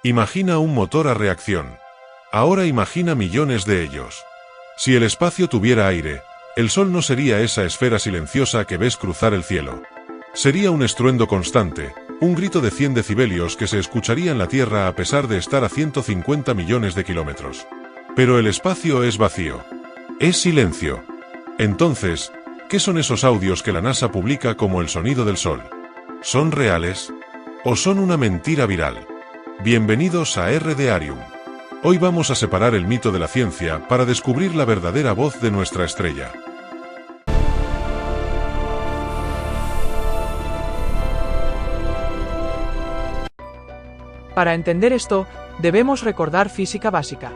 Imagina un motor a reacción. Ahora imagina millones de ellos. Si el espacio tuviera aire, el Sol no sería esa esfera silenciosa que ves cruzar el cielo. Sería un estruendo constante, un grito de 100 decibelios que se escucharía en la Tierra a pesar de estar a 150 millones de kilómetros. Pero el espacio es vacío. Es silencio. Entonces, ¿qué son esos audios que la NASA publica como el sonido del Sol? ¿Son reales? ¿O son una mentira viral? Bienvenidos a RDarium. Hoy vamos a separar el mito de la ciencia para descubrir la verdadera voz de nuestra estrella. Para entender esto, debemos recordar física básica.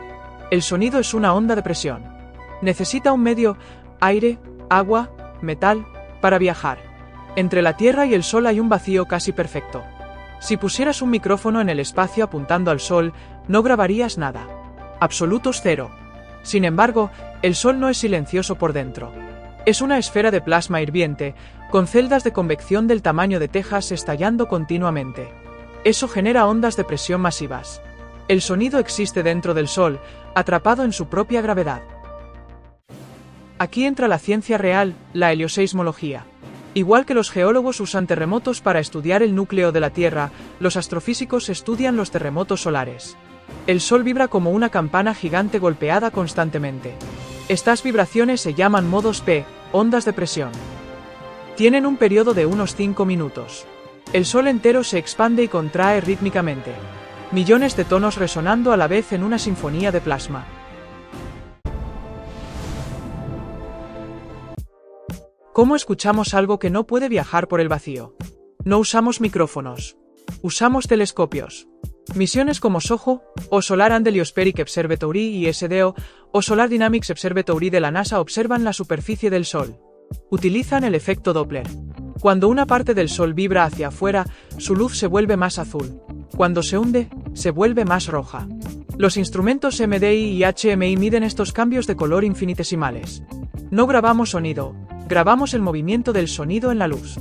El sonido es una onda de presión. Necesita un medio, aire, agua, metal, para viajar. Entre la Tierra y el Sol hay un vacío casi perfecto. Si pusieras un micrófono en el espacio apuntando al Sol, no grabarías nada. Absolutos cero. Sin embargo, el Sol no es silencioso por dentro. Es una esfera de plasma hirviente, con celdas de convección del tamaño de Texas estallando continuamente. Eso genera ondas de presión masivas. El sonido existe dentro del Sol, atrapado en su propia gravedad. Aquí entra la ciencia real, la helioseismología. Igual que los geólogos usan terremotos para estudiar el núcleo de la Tierra, los astrofísicos estudian los terremotos solares. El Sol vibra como una campana gigante golpeada constantemente. Estas vibraciones se llaman modos P, ondas de presión. Tienen un periodo de unos 5 minutos. El Sol entero se expande y contrae rítmicamente. Millones de tonos resonando a la vez en una sinfonía de plasma. ¿Cómo escuchamos algo que no puede viajar por el vacío? No usamos micrófonos. Usamos telescopios. Misiones como SOHO, o Solar and Heliospheric Observatory y SDO, o Solar Dynamics Observatory de la NASA observan la superficie del Sol. Utilizan el efecto Doppler. Cuando una parte del Sol vibra hacia afuera, su luz se vuelve más azul. Cuando se hunde, se vuelve más roja. Los instrumentos MDI y HMI miden estos cambios de color infinitesimales. No grabamos sonido, grabamos el movimiento del sonido en la luz.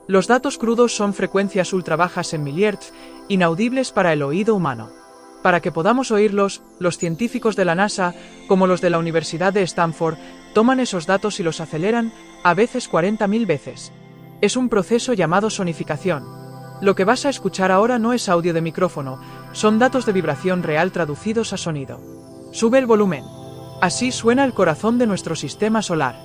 Los datos crudos son frecuencias ultra bajas en milihertz, inaudibles para el oído humano. Para que podamos oírlos, los científicos de la NASA, como los de la Universidad de Stanford, toman esos datos y los aceleran, a veces 40.000 veces. Es un proceso llamado sonificación. Lo que vas a escuchar ahora no es audio de micrófono, son datos de vibración real traducidos a sonido. Sube el volumen. Así suena el corazón de nuestro sistema solar.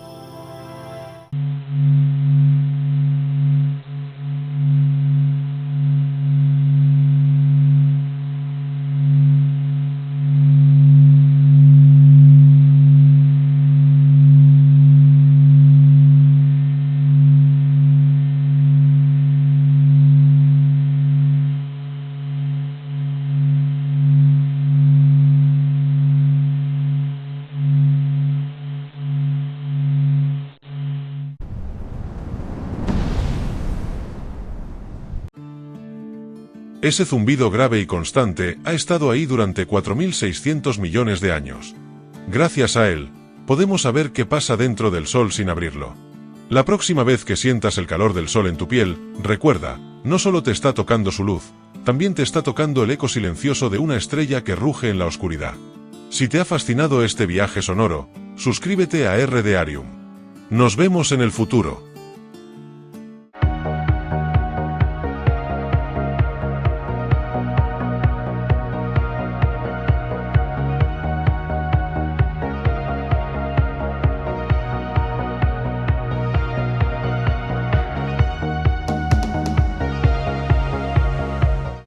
Ese zumbido grave y constante ha estado ahí durante 4.600 millones de años. Gracias a él, podemos saber qué pasa dentro del Sol sin abrirlo. La próxima vez que sientas el calor del Sol en tu piel, recuerda, no solo te está tocando su luz, también te está tocando el eco silencioso de una estrella que ruge en la oscuridad. Si te ha fascinado este viaje sonoro, suscríbete a RDarium. Nos vemos en el futuro.